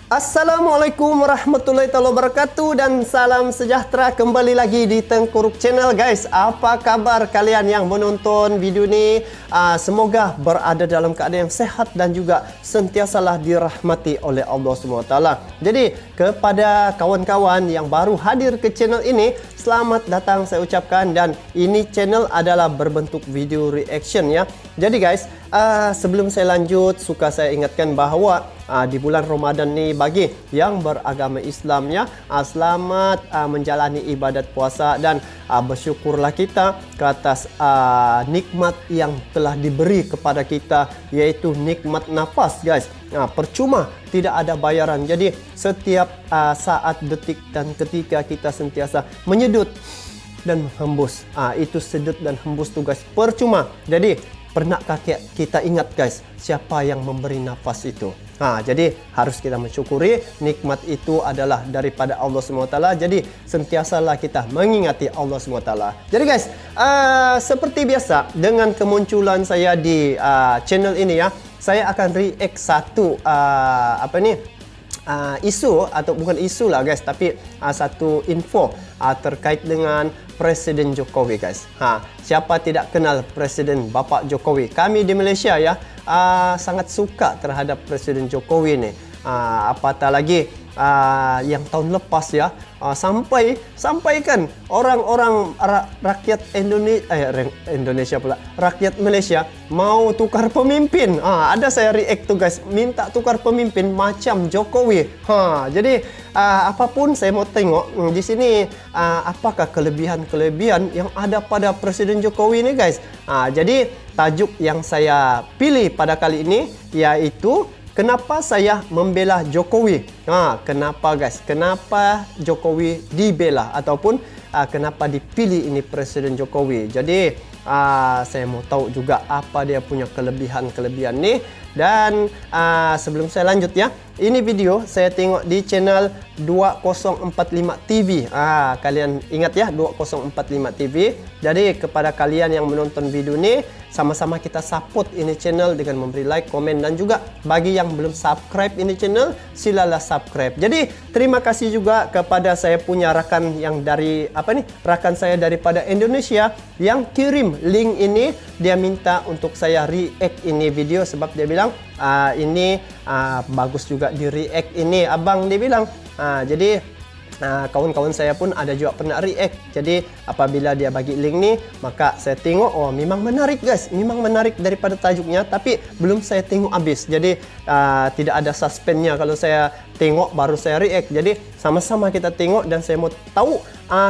Assalamualaikum warahmatullahi wabarakatuh dan salam sejahtera kembali lagi di Tengku Channel guys. Apa kabar kalian yang menonton video ni? Semoga berada dalam keadaan yang sehat dan juga sentiasalah dirahmati oleh Allah SWT. Jadi kepada kawan-kawan yang baru hadir ke channel ini, selamat datang saya ucapkan, dan ini channel adalah berbentuk video reaction ya. Jadi guys, sebelum saya lanjut, suka saya ingatkan bahawa di bulan Ramadan ni bagi yang beragama Islam ya, selamat menjalani ibadat puasa dan bersyukurlah kita ke atas nikmat yang telah diberi kepada kita, yaitu nikmat nafas guys. Percuma, tidak ada bayaran. Jadi setiap saat, detik dan ketika kita sentiasa menyedut dan hembus, itu sedut dan hembus tu guys, percuma. Jadi pernahkah kita ingat guys, siapa yang memberi nafas itu? Jadi harus kita mensyukuri nikmat itu adalah daripada Allah SWT. Jadi sentiasalah kita mengingati Allah SWT. Jadi guys, seperti biasa dengan kemunculan saya di channel ini ya, saya akan react satu isu, atau bukan isu lah guys, tapi satu info terkait dengan Presiden Jokowi guys. Siapa tidak kenal Presiden Bapak Jokowi? Kami di Malaysia ya sangat suka terhadap Presiden Jokowi ni. Apatah lagi yang tahun lepas ya, sampaikan orang-orang rakyat Indonesia pula, rakyat Malaysia mau tukar pemimpin. Ada saya react tu guys, minta tukar pemimpin macam Jokowi. Jadi apapun saya mau tengok di sini, apakah kelebihan-kelebihan yang ada pada Presiden Jokowi ni guys. Jadi tajuk yang saya pilih pada kali ini yaitu kenapa saya membela Jokowi. Kenapa guys? Kenapa Jokowi dibela ataupun kenapa dipilih ini Presiden Jokowi. Jadi saya mau tahu juga apa dia punya kelebihan-kelebihan ni. Dan sebelum saya lanjut ya, ini video saya tengok di channel 2045 TV. Kalian ingat ya, 2045 TV. Jadi kepada kalian yang menonton video ni, sama-sama kita support ini channel dengan memberi like, komen, dan juga bagi yang belum subscribe ini channel, silalah subscribe. Jadi terima kasih juga kepada saya punya rakan yang dari rakan saya daripada Indonesia yang kirim link ini. Dia minta untuk saya react ini video sebab dia bilang ini bagus juga di react ini abang, dia bilang. Jadi kawan-kawan saya pun ada juga pernah react. Jadi apabila dia bagi link ni, maka saya tengok, oh memang menarik guys, memang menarik daripada tajuknya, tapi belum saya tengok habis. Jadi tidak ada suspense-nya. Kalau saya tengok baru saya react. Jadi sama-sama kita tengok dan saya mau tahu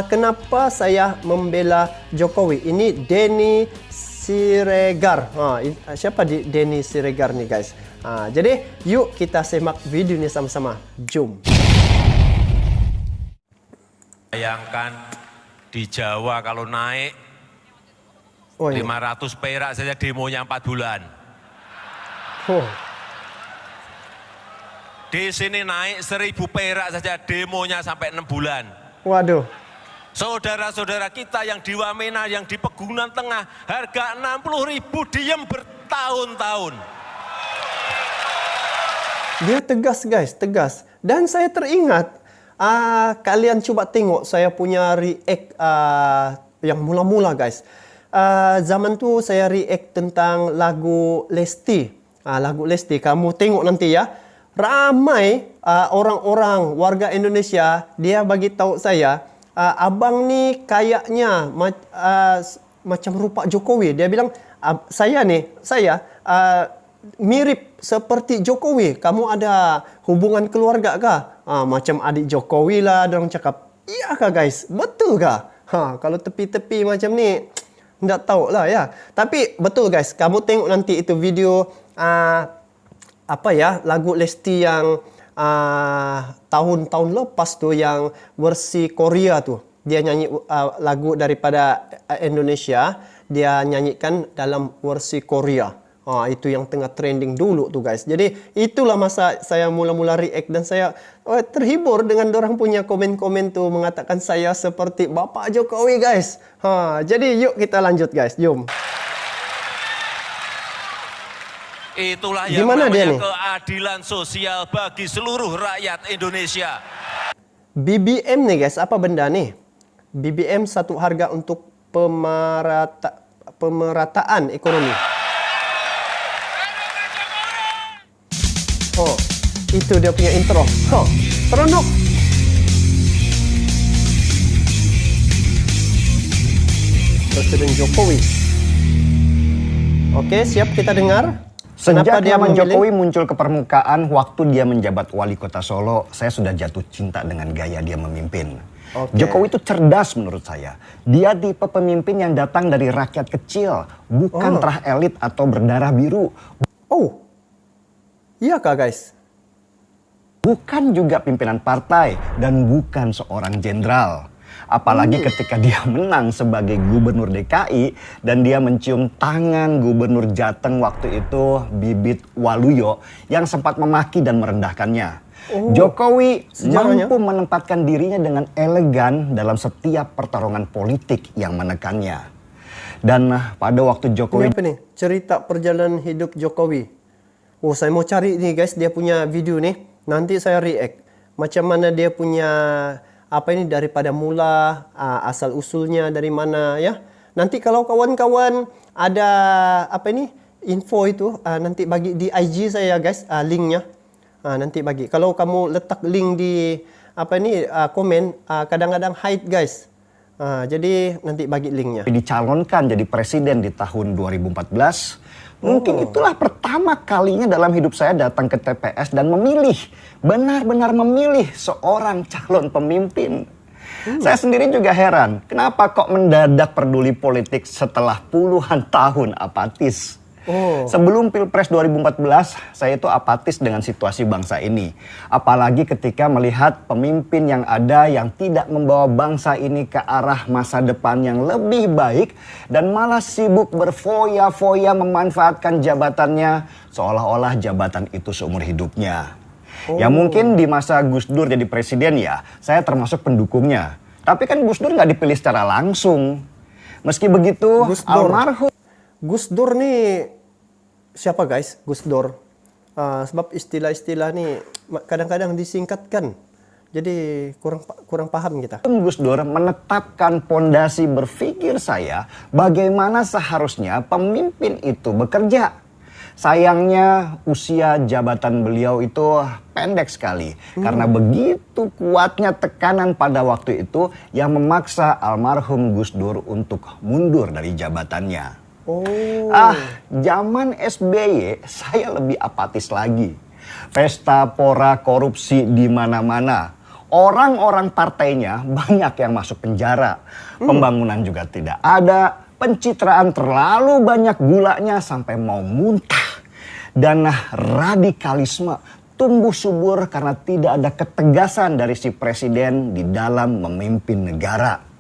kenapa saya membela Jokowi. Ini Denny Siregar. Siapa Denny Siregar ni guys? Jadi yuk kita semak video ni sama-sama. Jom. Bayangkan di Jawa kalau naik 500 perak saja demonya 4 bulan. Di sini naik 1000 perak saja demonya sampai 6 bulan. Waduh. Saudara-saudara kita yang di Wamena, yang di Pegunungan Tengah, harga 60.000 diem bertahun-tahun. Dia tegas guys, tegas. Dan saya teringat, kalian coba tengok saya punya react yang mula-mula guys. Zaman tu saya react tentang lagu Lesti. Lagu Lesti, kamu tengok nanti ya. Ramai orang-orang warga Indonesia, dia bagi tahu saya, abang ni kayaknya macam rupa Jokowi. Dia bilang, saya mirip seperti Jokowi. Kamu ada hubungan keluarga kah? Macam adik Jokowi lah. Diorang cakap, iya kah guys? Betul kah? Kalau tepi-tepi macam ni, tidak tahu lah ya. Tapi betul guys, kamu tengok nanti itu video lagu Lesti yang tahun-tahun lepas tu, yang versi Korea tu. Dia nyanyi lagu daripada Indonesia, dia nyanyikan dalam versi Korea. Itu yang tengah trending dulu tu guys. Jadi itulah masa saya mula-mula react dan saya terhibur dengan dorang punya komen-komen tu mengatakan saya seperti Bapak Jokowi guys. Jadi yuk kita lanjut guys, jom. Itulah yang Gimana dia namanya nih? keadilan sosial bagi seluruh rakyat Indonesia. BBM nih guys, apa benda nih? BBM satu harga untuk pemerataan ekonomi. Oh, itu dia punya intro. Oh, seronok. Presiden Jokowi. Oke, siap kita dengar. Sejak nama memilih? Jokowi muncul ke permukaan waktu dia menjabat wali kota Solo, saya sudah jatuh cinta dengan gaya dia memimpin. Oke. Jokowi itu cerdas menurut saya. Dia tipe pemimpin yang datang dari rakyat kecil, bukan terah elit atau berdarah biru. Oh, iya kah guys? Bukan juga pimpinan partai dan bukan seorang jenderal. Apalagi ketika dia menang sebagai gubernur DKI dan dia mencium tangan gubernur Jateng waktu itu Bibit Waluyo yang sempat memaki dan merendahkannya. Jokowi sejarahnya? mampu menempatkan dirinya dengan elegan dalam setiap pertarungan politik yang menekannya. Dan pada waktu Jokowi... Ini apa nih? Cerita perjalanan hidup Jokowi. Oh, saya mau cari nih guys, dia punya video nih. Nanti saya react. Macam mana dia punya apa ini daripada mula, asal usulnya dari mana ya. Nanti kalau kawan-kawan ada apa ini info itu nanti bagi di IG saya guys, linknya. Nanti bagi. Kalau kamu letak link di apa ini komen, kadang-kadang hide guys. Jadi nanti bagi linknya. dicalonkan jadi presiden di tahun 2014. Mungkin itulah pertama kalinya dalam hidup saya datang ke TPS dan memilih, benar-benar memilih seorang calon pemimpin. Saya sendiri juga heran, kenapa kok mendadak peduli politik setelah puluhan tahun apatis. Sebelum Pilpres 2014, saya itu apatis dengan situasi bangsa ini. Apalagi ketika melihat pemimpin yang ada yang tidak membawa bangsa ini ke arah masa depan yang lebih baik dan malah sibuk berfoya-foya memanfaatkan jabatannya seolah-olah jabatan itu seumur hidupnya. Ya mungkin di masa Gus Dur jadi presiden ya, saya termasuk pendukungnya. Tapi kan Gus Dur nggak dipilih secara langsung. Meski begitu, almarhum Gus Dur nih siapa guys? Gus Dur. Sebab istilah-istilah nih kadang-kadang disingkatkan. Jadi kurang paham kita. Gus Dur menetapkan pondasi berpikir saya bagaimana seharusnya pemimpin itu bekerja. Sayangnya usia jabatan beliau itu pendek sekali. Karena begitu kuatnya tekanan pada waktu itu yang memaksa almarhum Gus Dur untuk mundur dari jabatannya. Zaman SBY saya lebih apatis lagi. Pesta pora korupsi di mana-mana. Orang-orang partainya banyak yang masuk penjara. Pembangunan juga tidak ada. Pencitraan terlalu banyak gulanya sampai mau muntah. Dan radikalisme tumbuh subur karena tidak ada ketegasan dari si presiden di dalam memimpin negara.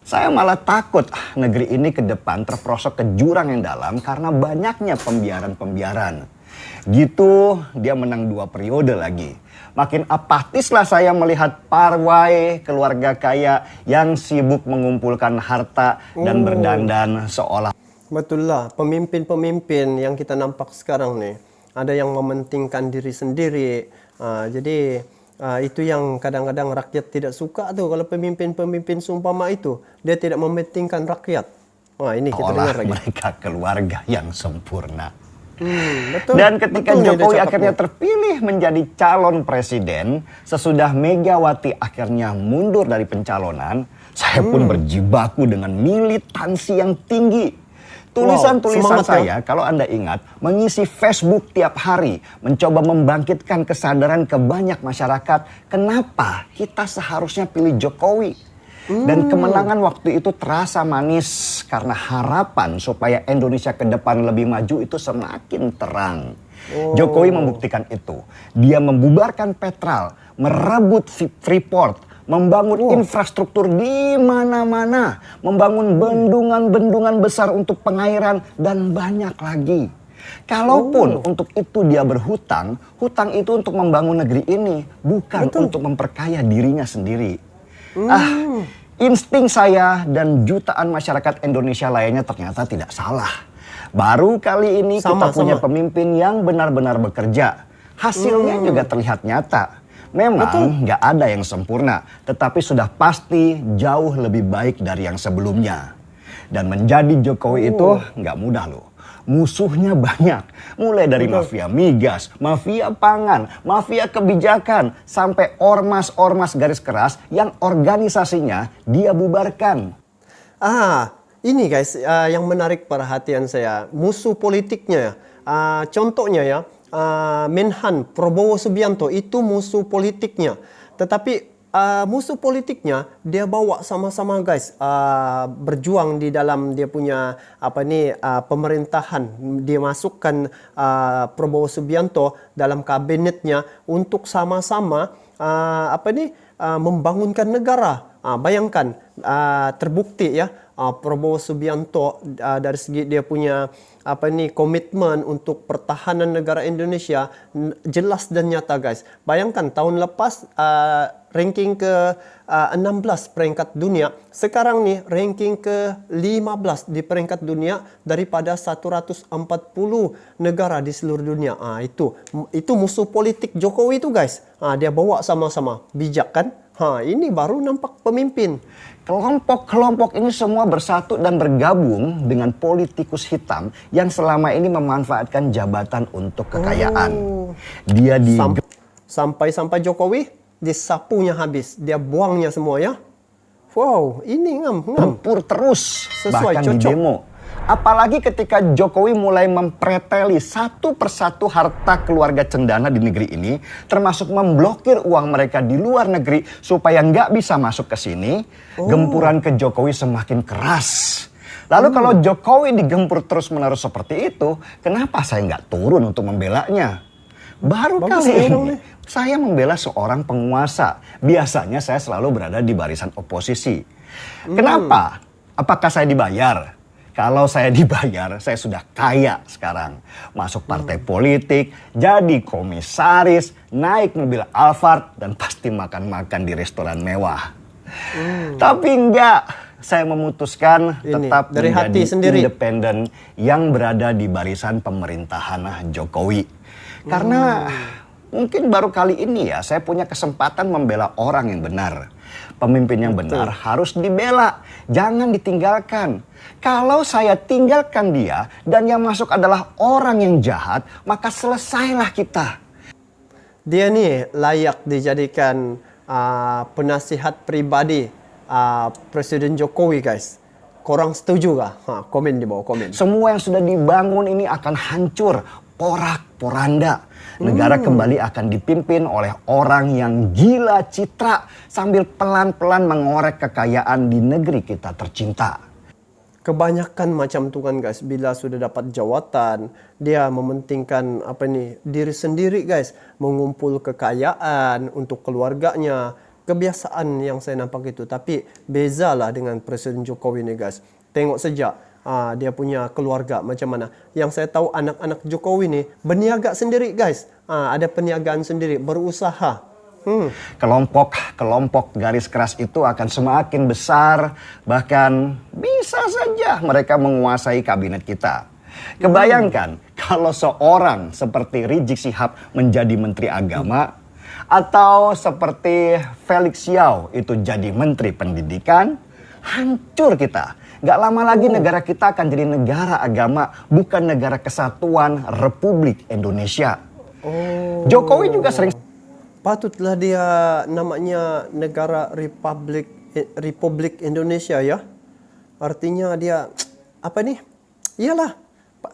Saya malah takut negeri ini ke depan terperosok ke jurang yang dalam karena banyaknya pembiaran-pembiaran. Gitu dia menang 2 periode lagi. Makin apatislah saya melihat parwai keluarga kaya yang sibuk mengumpulkan harta dan berdandan seolah. Betul lah, pemimpin-pemimpin yang kita nampak sekarang nih, ada yang mementingkan diri sendiri. Jadi itu yang kadang-kadang rakyat tidak suka tuh kalau pemimpin-pemimpin seumpama itu dia tidak mementingkan rakyat. Ini kita dengar lagi. Mereka keluarga yang sempurna. Betul. Dan ketika Betul Jokowi dia akhirnya cakapnya. terpilih menjadi calon presiden, sesudah Megawati akhirnya mundur dari pencalonan, saya pun berjibaku dengan militansi yang tinggi. Tulisan-tulisan semangat saya, kalau Anda ingat, mengisi Facebook tiap hari, mencoba membangkitkan kesadaran ke banyak masyarakat, kenapa kita seharusnya pilih Jokowi. Dan kemenangan waktu itu terasa manis karena harapan supaya Indonesia ke depan lebih maju itu semakin terang. Jokowi membuktikan itu. Dia membubarkan Petral, merebut Freeport, membangun infrastruktur di mana-mana, membangun bendungan-bendungan besar untuk pengairan dan banyak lagi. Kalaupun untuk itu dia berhutang, hutang itu untuk membangun negeri ini, bukan untuk memperkaya dirinya sendiri. Insting saya dan jutaan masyarakat Indonesia lainnya ternyata tidak salah. Baru kali ini kita punya Sama-sama. pemimpin yang benar-benar bekerja. Hasilnya juga terlihat nyata. Memang nggak ada yang sempurna, tetapi sudah pasti jauh lebih baik dari yang sebelumnya. Dan menjadi Jokowi itu nggak mudah loh. Musuhnya banyak, mulai dari mafia migas, mafia pangan, mafia kebijakan, sampai ormas-ormas garis keras yang organisasinya dia bubarkan. Ini guys, yang menarik perhatian saya, musuh politiknya. Contohnya ya, Menhan Prabowo Subianto itu musuh politiknya. Tetapi musuh politiknya dia bawa sama-sama guys, berjuang di dalam dia punya pemerintahan. Dia masukkan Prabowo Subianto dalam kabinetnya untuk sama-sama membangunkan negara. Bayangkan, terbukti ya, Prabowo Subianto dari segi dia punya komitmen untuk pertahanan negara Indonesia jelas dan nyata guys. Bayangkan tahun lepas ranking ke 16 peringkat dunia, sekarang nih ranking ke 15 di peringkat dunia daripada 140 negara di seluruh dunia. Itu musuh politik Jokowi itu guys. Dia bawa sama-sama, bijak kan? Ini baru nampak pemimpin. Kelompok-kelompok ini semua bersatu dan bergabung dengan politikus hitam yang selama ini memanfaatkan jabatan untuk kekayaan. Dia Sampai Jokowi disapunya habis, dia buangnya semua ya. Wow, ini ngam. Tempur terus, Sesuai, bahkan cocok. di demo. Apalagi ketika Jokowi mulai mempreteli satu persatu harta keluarga cendana di negeri ini, termasuk memblokir uang mereka di luar negeri supaya nggak bisa masuk ke sini, gempuran ke Jokowi semakin keras. Lalu kalau Jokowi digempur terus-menerus seperti itu, kenapa saya nggak turun untuk membelanya? Baru Bagus kali dong ini nih. saya membela seorang penguasa. Biasanya saya selalu berada di barisan oposisi. Kenapa? Apakah saya dibayar? Kalau saya dibayar, saya sudah kaya sekarang. Masuk partai politik, jadi komisaris, naik mobil Alphard, dan pasti makan-makan di restoran mewah. Tapi enggak, saya memutuskan Ini, tetap dari menjadi hati sendiri. independen yang berada di barisan pemerintahan Jokowi. Karena mungkin baru kali ini ya saya punya kesempatan membela orang yang benar. Pemimpin yang benar harus dibela, jangan ditinggalkan. Kalau saya tinggalkan dia dan yang masuk adalah orang yang jahat, maka selesailah kita. Dia nih layak dijadikan penasihat pribadi Presiden Jokowi guys. Korang setuju gak? Komen di bawah komen. Semua yang sudah dibangun ini akan hancur, porak-poranda. Negara kembali akan dipimpin oleh orang yang gila citra sambil pelan-pelan mengorek kekayaan di negeri kita tercinta. Kebanyakan macam tu kan guys, bila sudah dapat jawatan, dia mementingkan diri sendiri guys, mengumpul kekayaan untuk keluarganya. Kebiasaan yang saya nampak itu, tapi bezalah dengan Presiden Jokowi ni guys. Tengok saja dia punya keluarga macam mana. Yang saya tahu anak-anak Jokowi ni berniaga sendiri guys. Ada perniagaan sendiri, berusaha. Kelompok-kelompok garis keras itu akan semakin besar, bahkan bisa saja mereka menguasai kabinet kita. Kebayangkan kalau seorang seperti Rizik Syihab menjadi Menteri Agama, atau seperti Felix Xiao itu jadi Menteri Pendidikan, hancur kita. Gak lama lagi negara kita akan jadi negara agama, bukan negara kesatuan Republik Indonesia. Jokowi juga sering... Patutlah dia namanya negara Republik Indonesia ya. Artinya dia Iyalah.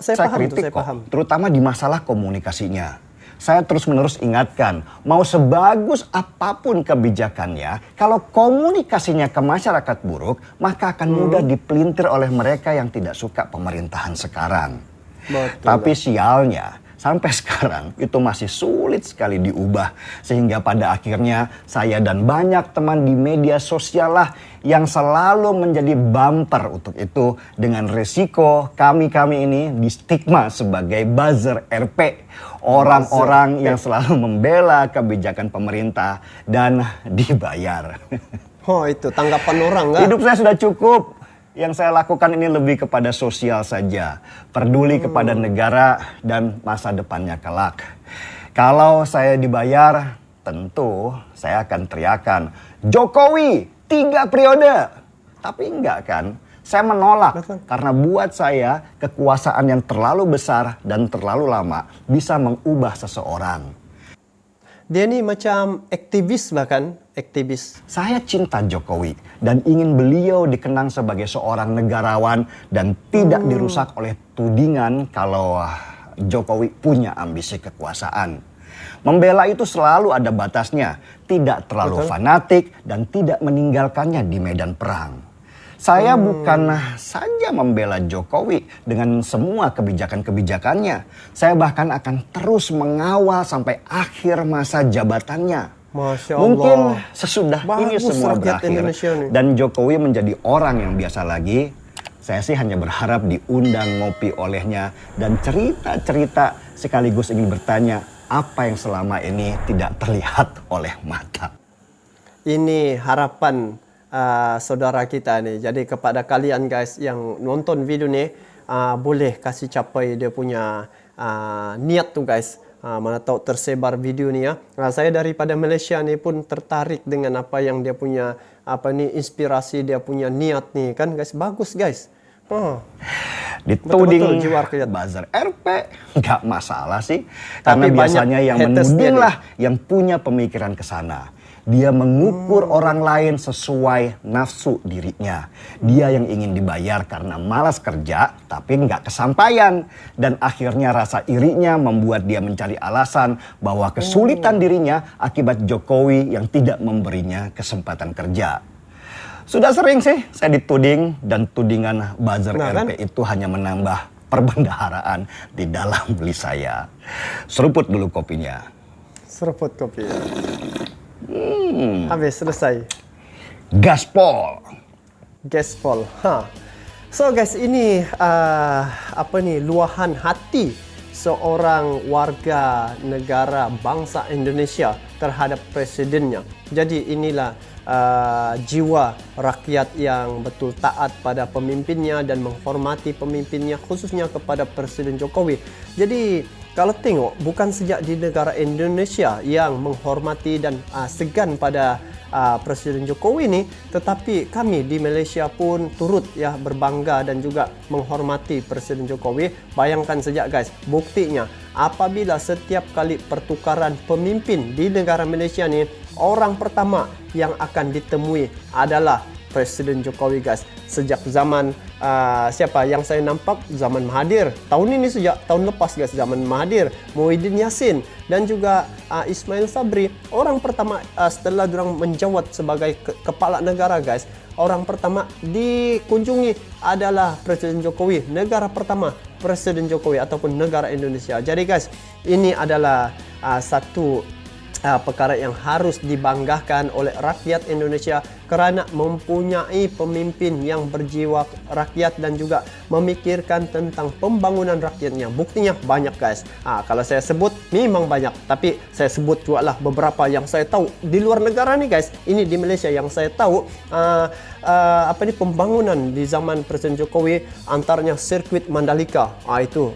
Saya paham kritik saya paham. terutama di masalah komunikasinya. Saya terus-menerus ingatkan, mau sebagus apapun kebijakannya, kalau komunikasinya ke masyarakat buruk, maka akan mudah dipelintir oleh mereka yang tidak suka pemerintahan sekarang. Betul. Tapi sialnya, sampai sekarang itu masih sulit sekali diubah. Sehingga pada akhirnya saya dan banyak teman di media sosial lah yang selalu menjadi bumper untuk itu, dengan resiko kami ini di stigma sebagai buzzer RP. Orang-orang yang selalu membela kebijakan pemerintah dan dibayar. Itu tanggapan orang kan? Hidup saya sudah cukup. Yang saya lakukan ini lebih kepada sosial saja, peduli kepada negara dan masa depannya kelak. Kalau saya dibayar, tentu saya akan teriakan, Jokowi 3 periode. Tapi enggak kan, saya menolak. Karena buat saya kekuasaan yang terlalu besar dan terlalu lama bisa mengubah seseorang. Dia ni macam aktivis bahkan, aktivis. Saya cinta Jokowi dan ingin beliau dikenang sebagai seorang negarawan dan tidak dirusak oleh tudingan kalau Jokowi punya ambisi kekuasaan. Membela itu selalu ada batasnya, tidak terlalu fanatik dan tidak meninggalkannya di medan perang. Saya bukan saja membela Jokowi dengan semua kebijakan-kebijakannya. Saya bahkan akan terus mengawal sampai akhir masa jabatannya. Masya Allah. Mungkin sesudah ini Bagus semua rakyat berakhir Indonesia nih. dan Jokowi menjadi orang yang biasa lagi, saya sih hanya berharap diundang ngopi olehnya dan cerita-cerita sekaligus ingin bertanya apa yang selama ini tidak terlihat oleh mata. Ini harapan saudara kita ni. Jadi kepada kalian guys yang nonton video ni, boleh kasih capai dia punya niat tu guys. Mana tahu tersebar video ni ya. Saya daripada Malaysia ni pun tertarik dengan apa yang dia punya inspirasi, dia punya niat ni kan guys. Bagus guys. Dituding Betul-betul jiwa rakyat. buzzer RP nggak masalah sih, karena Tapi biasanya yang haters menuding dia lah yang punya pemikiran ke sana. Dia mengukur orang lain sesuai nafsu dirinya. Dia yang ingin dibayar karena malas kerja tapi nggak kesampaian. Dan akhirnya rasa irinya membuat dia mencari alasan bahwa kesulitan dirinya akibat Jokowi yang tidak memberinya kesempatan kerja. Sudah sering sih saya dituding dan tudingan buzzer RP itu hanya menambah perbendaharaan di dalam beli saya. Seruput dulu kopinya. Seruput kopi. Habis selesai. Gaspol. Gaspol. So guys, ini luahan hati seorang warga negara bangsa Indonesia terhadap presidennya. Jadi inilah jiwa rakyat yang betul taat pada pemimpinnya dan menghormati pemimpinnya, khususnya kepada Presiden Jokowi. Jadi kalau tengok, bukan sejak di negara Indonesia yang menghormati dan segan pada Presiden Jokowi ini, tetapi kami di Malaysia pun turut ya berbangga dan juga menghormati Presiden Jokowi. Bayangkan sejak guys, buktinya apabila setiap kali pertukaran pemimpin di negara Malaysia ni, orang pertama yang akan ditemui adalah Presiden Jokowi guys. Sejak zaman siapa yang saya nampak, zaman Mahathir. Tahun ini sejak tahun lepas guys, zaman Mahathir, Muhyiddin Yassin dan juga Ismail Sabri. Orang pertama setelah diorang menjawat sebagai kepala negara guys, orang pertama dikunjungi adalah Presiden Jokowi. Negara pertama Presiden Jokowi ataupun negara Indonesia. Jadi guys, ini adalah satu perkara yang harus dibanggakan oleh rakyat Indonesia kerana mempunyai pemimpin yang berjiwa rakyat dan juga memikirkan tentang pembangunan rakyatnya. Buktinya banyak guys. Kalau saya sebut memang banyak, tapi saya sebut juga lah beberapa yang saya tahu di luar negara nih guys. Ini di Malaysia yang saya tahu pembangunan di zaman Presiden Jokowi, antaranya sirkuit Mandalika, itu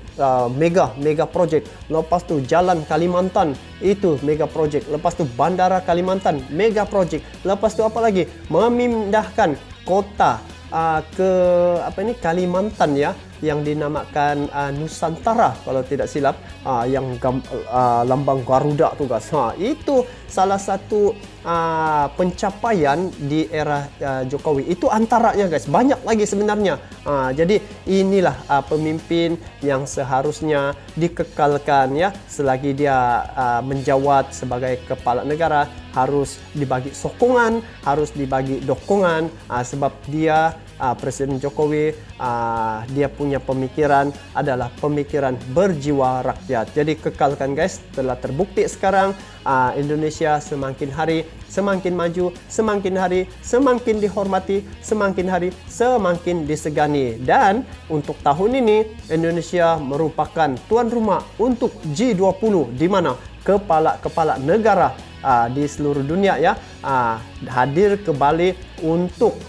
mega project. Lepas tu jalan Kalimantan, itu mega project. Lepas tu bandara Kalimantan, mega project. Lepas tu apa lagi? Memindahkan kota ke Kalimantan ya, yang dinamakan Nusantara kalau tidak silap, yang lambang Garuda tu guys. Itu salah satu pencapaian di era Jokowi. Itu antaranya guys, banyak lagi sebenarnya. Jadi inilah pemimpin yang seharusnya dikekalkan ya, selagi dia menjawat sebagai kepala negara. Harus dibagi sokongan, harus dibagi dokongan, sebab dia Presiden Jokowi dia punya pemikiran adalah pemikiran berjiwa rakyat. Jadi kekalkan guys, telah terbukti sekarang Indonesia semakin hari semakin maju, semakin hari semakin dihormati, semakin hari semakin disegani. Dan untuk tahun ini Indonesia merupakan tuan rumah untuk G20, di mana kepala-kepala negara di seluruh dunia ya hadir ke Bali untuk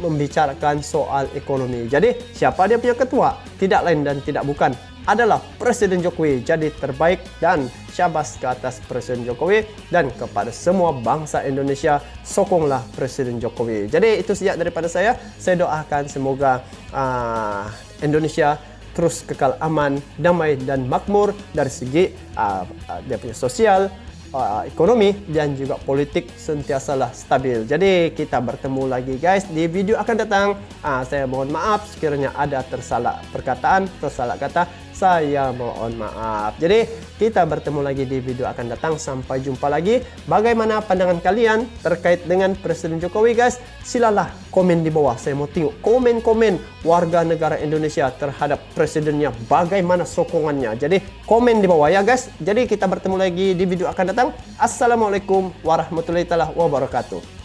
membicarakan soal ekonomi. Jadi siapa dia punya ketua? Tidak lain dan tidak bukan adalah Presiden Jokowi. Jadi terbaik dan syabas ke atas Presiden Jokowi, dan kepada semua bangsa Indonesia, sokonglah Presiden Jokowi. Jadi itu saja daripada saya. Saya doakan semoga Indonesia terus kekal aman, damai dan makmur dari segi dia punya sosial, ekonomi dan juga politik sentiasalah stabil. Jadi kita bertemu lagi guys di video akan datang. Saya mohon maaf sekiranya ada tersalah perkataan, tersalah kata. Saya mohon maaf. Jadi kita bertemu lagi di video akan datang. Sampai jumpa lagi. Bagaimana pandangan kalian terkait dengan Presiden Jokowi guys? Silalah komen di bawah. Saya mau tengok komen-komen warga negara Indonesia terhadap presidennya. Bagaimana sokongannya. Jadi komen di bawah ya guys. Jadi kita bertemu lagi di video akan datang. Assalamualaikum warahmatullahi wabarakatuh.